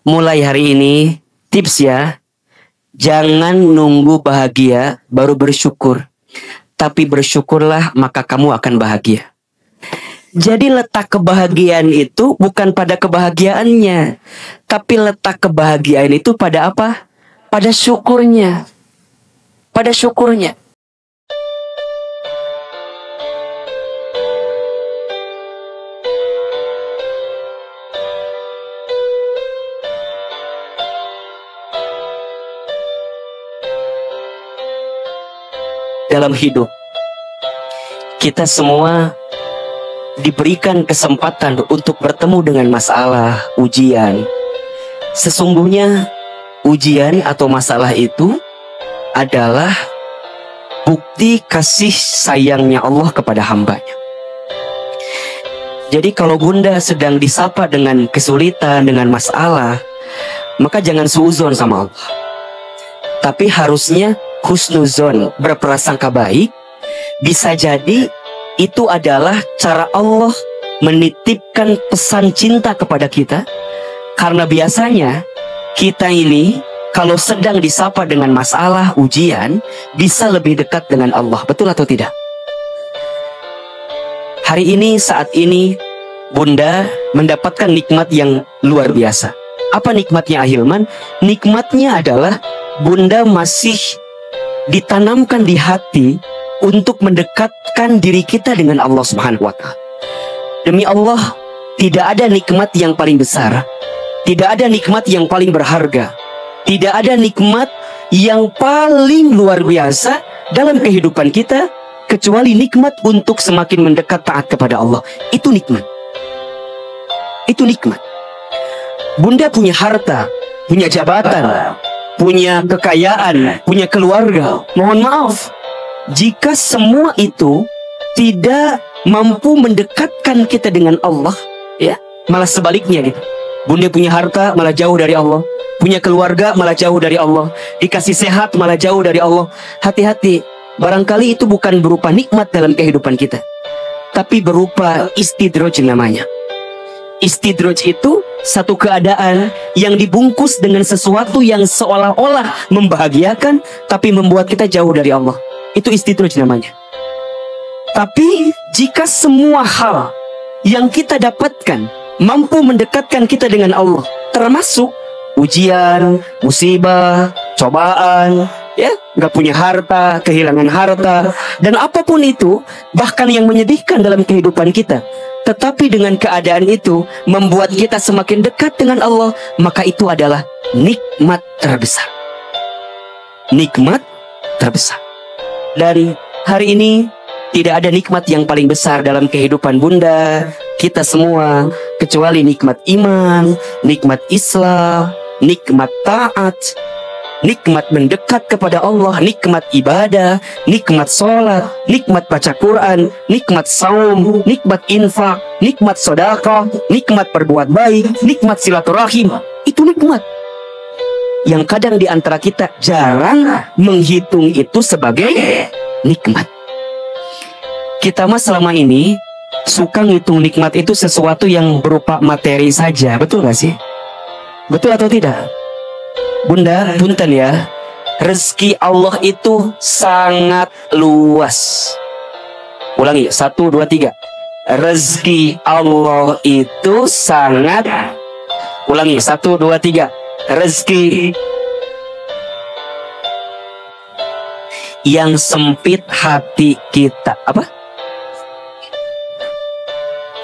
mulai hari ini, tips ya, jangan nunggu bahagia baru bersyukur. Tapi bersyukurlah maka kamu akan bahagia. Jadi letak kebahagiaan itu bukan pada kebahagiaannya, tapi letak kebahagiaan itu pada apa? Pada syukurnya. Pada syukurnya. Dalam hidup, kita semua diberikan kesempatan untuk bertemu dengan masalah, ujian. Sesungguhnya ujian atau masalah itu adalah bukti kasih sayangnya Allah kepada hambanya. Jadi kalau bunda sedang disapa dengan kesulitan, dengan masalah, maka jangan suuzon sama Allah. Tapi harusnya husnuzon, berprasangka baik. Bisa jadi itu adalah cara Allah menitipkan pesan cinta kepada kita. Karena biasanya kita ini kalau sedang disapa dengan masalah, ujian, bisa lebih dekat dengan Allah. Betul atau tidak? Hari ini, saat ini, bunda mendapatkan nikmat yang luar biasa. Apa nikmatnya Ahilman? Nikmatnya adalah bunda masih ditanamkan di hati untuk mendekatkan diri kita dengan Allah Subhanahu wa Ta'ala. Demi Allah, tidak ada nikmat yang paling besar, tidak ada nikmat yang paling berharga, tidak ada nikmat yang paling luar biasa dalam kehidupan kita kecuali nikmat untuk semakin mendekat taat kepada Allah. Itu nikmat. Itu nikmat. Bunda punya harta, punya jabatan, punya kekayaan, punya keluarga. Mohon maaf, jika semua itu tidak mampu mendekatkan kita dengan Allah, ya, malah sebaliknya gitu. Bunda punya harta malah jauh dari Allah, punya keluarga malah jauh dari Allah, dikasih sehat malah jauh dari Allah. Hati-hati, barangkali itu bukan berupa nikmat dalam kehidupan kita, tapi berupa istidraj namanya. Istidraj itu satu keadaan yang dibungkus dengan sesuatu yang seolah-olah membahagiakan, tapi membuat kita jauh dari Allah. Itu istidraj namanya. Tapi jika semua hal yang kita dapatkan mampu mendekatkan kita dengan Allah, termasuk ujian, musibah, cobaan, ya, nggak punya harta, kehilangan harta, dan apapun itu, bahkan yang menyedihkan dalam kehidupan kita, tetapi dengan keadaan itu membuat kita semakin dekat dengan Allah, maka itu adalah nikmat terbesar. Nikmat terbesar. Dan hari ini tidak ada nikmat yang paling besar dalam kehidupan bunda, kita semua, kecuali nikmat iman, nikmat Islam, nikmat taat, nikmat mendekat kepada Allah, nikmat ibadah, nikmat sholat, nikmat baca Quran, nikmat saum, nikmat infak, nikmat sedekah, nikmat berbuat baik, nikmat silaturahim. Itu nikmat yang kadang di antara kita jarang menghitung itu sebagai nikmat. Kita mah selama ini suka ngitung nikmat itu sesuatu yang berupa materi saja. Betul gak sih? Betul atau tidak? Bunda, punten ya, rezeki Allah itu sangat luas. Ulangi, 1, 2, 3. Rezeki Allah itu sangat. Ulangi, 1, 2, 3. Rezeki yang sempit hati kita. Apa?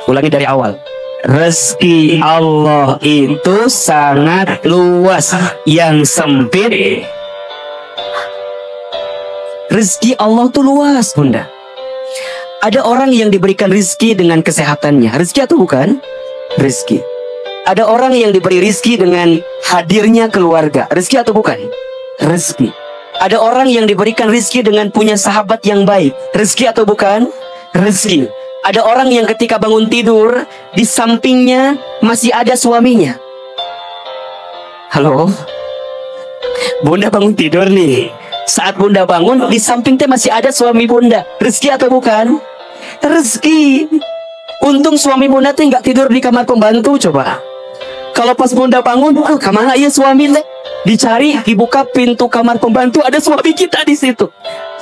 Ulangi dari awal. Rezeki Allah itu sangat luas, yang sempit. Rezeki Allah itu luas, bunda. Ada orang yang diberikan rezeki dengan kesehatannya. Rezeki atau bukan? Rezeki. Ada orang yang diberi rezeki dengan hadirnya keluarga. Rezeki atau bukan? Rezeki. Ada orang yang diberikan rezeki dengan punya sahabat yang baik. Rezeki atau bukan? Rezeki. Ada orang yang ketika bangun tidur, di sampingnya masih ada suaminya. Halo? Bunda bangun tidur nih. Saat bunda bangun, di sampingnya masih ada suami bunda. Rezeki atau bukan? Rezeki. Untung suami bunda tuh nggak tidur di kamar pembantu, coba. Kalau pas bunda bangun, kemana ya suami teh? Dicari, dibuka pintu kamar pembantu, ada suami kita di situ.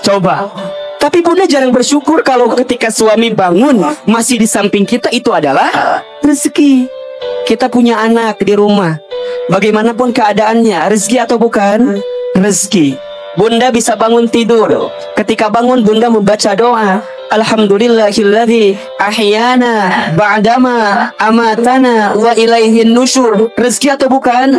Coba. Tapi bunda jarang bersyukur kalau ketika suami bangun masih di samping kita, itu adalah rezeki. Kita punya anak di rumah. Bagaimanapun keadaannya, rezeki atau bukan? Rezeki. Bunda bisa bangun tidur. Ketika bangun, bunda membaca doa. Alhamdulillahilladzi ahyana ba'dama amatana wa ilaihin nusyur. Rezeki atau bukan?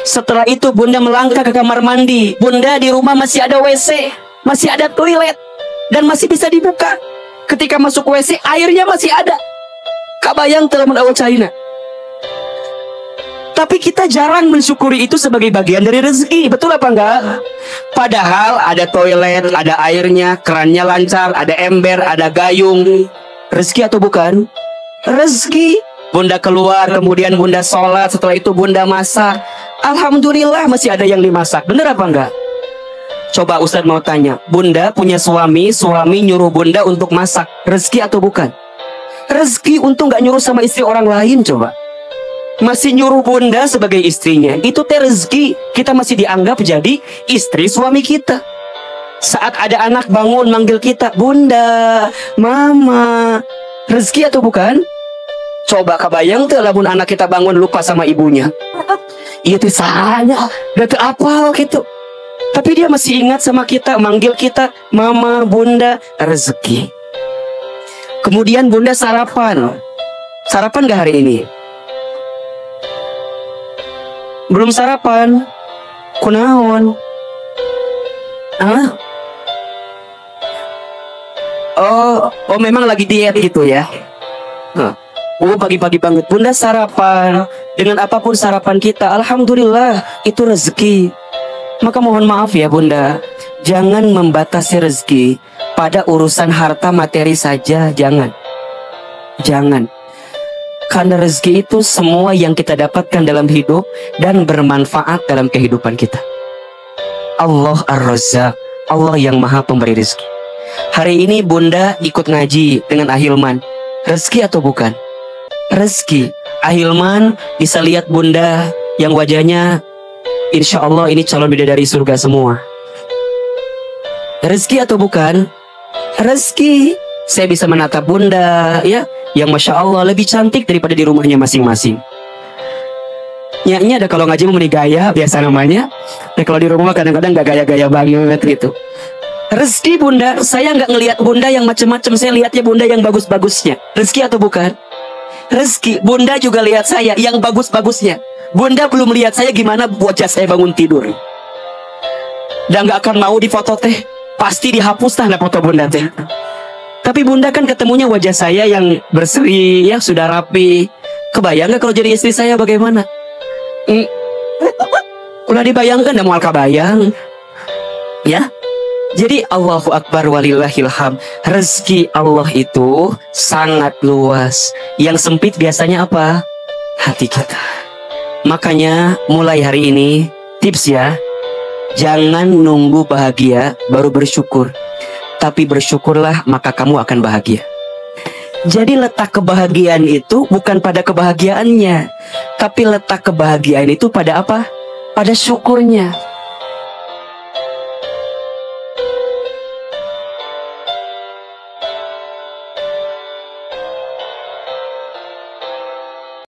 Setelah itu bunda melangkah ke kamar mandi. Bunda di rumah masih ada WC, masih ada toilet, dan masih bisa dibuka. Ketika masuk WC, airnya masih ada. Kabayang telah awal China. Tapi kita jarang mensyukuri itu sebagai bagian dari rezeki. Betul apa enggak? Padahal ada toilet, ada airnya, kerannya lancar, ada ember, ada gayung. Rezeki atau bukan? Rezeki. Bunda keluar, kemudian bunda sholat, setelah itu bunda masak. Alhamdulillah masih ada yang dimasak. Bener apa enggak? Coba Ustadz mau tanya, bunda punya suami, suami nyuruh bunda untuk masak. Rezeki atau bukan? Rezeki untuk nggak nyuruh sama istri orang lain, coba. Masih nyuruh bunda sebagai istrinya. Itu teh rezeki. Kita masih dianggap jadi istri suami kita. Saat ada anak bangun manggil kita, bunda, mama. Rezeki atau bukan? Coba kebayang tuh lamun anak kita bangun lupa sama ibunya. Iya tuh salahnya. Udah tuh apa gitu. Tapi dia masih ingat sama kita, manggil kita mama, bunda. Rezeki. Kemudian bunda sarapan. Sarapan gak hari ini? Belum sarapan. Kunaon? Hah? Oh memang lagi diet gitu ya. Oh pagi-pagi banget bunda sarapan. Dengan apapun sarapan kita, alhamdulillah itu rezeki. Maka mohon maaf ya bunda, jangan membatasi rezeki pada urusan harta materi saja. Jangan. Karena rezeki itu semua yang kita dapatkan dalam hidup dan bermanfaat dalam kehidupan kita. Allah Ar-Razzaq, Allah yang maha pemberi rezeki. Hari ini bunda ikut ngaji dengan Ahilman. Rezeki atau bukan? Rezeki. Ahilman bisa lihat bunda yang wajahnya insya Allah ini calon bidadari surga semua. Rezeki atau bukan? Rezeki. Saya bisa menatap bunda ya, yang masya Allah lebih cantik daripada di rumahnya masing-masing. Nyaknya ada kalau ngaji mau gaya biasa namanya. Dan kalau di rumah kadang-kadang gak gaya-gaya banget gitu. Rezeki bunda, saya nggak ngelihat bunda yang macam-macam, saya lihatnya bunda yang bagus-bagusnya. Rezeki atau bukan? Rezeki. Bunda juga lihat saya yang bagus-bagusnya. Bunda belum lihat saya gimana wajah saya bangun tidur. Dan nggak akan mau difoto teh, pasti dihapus lah foto bunda teh. Tapi bunda kan ketemunya wajah saya yang berseri, ya sudah rapi. Kebayang gak kalau jadi istri saya bagaimana? Udah dibayangkan dan mual kabayang. Ya. Jadi Allahu Akbar walillahilham. Rezeki Allah itu sangat luas. Yang sempit biasanya apa? Hati kita. Makanya mulai hari ini tips ya, jangan nunggu bahagia baru bersyukur. Tapi bersyukurlah maka kamu akan bahagia. Jadi letak kebahagiaan itu bukan pada kebahagiaannya, tapi letak kebahagiaan itu pada apa? Pada syukurnya.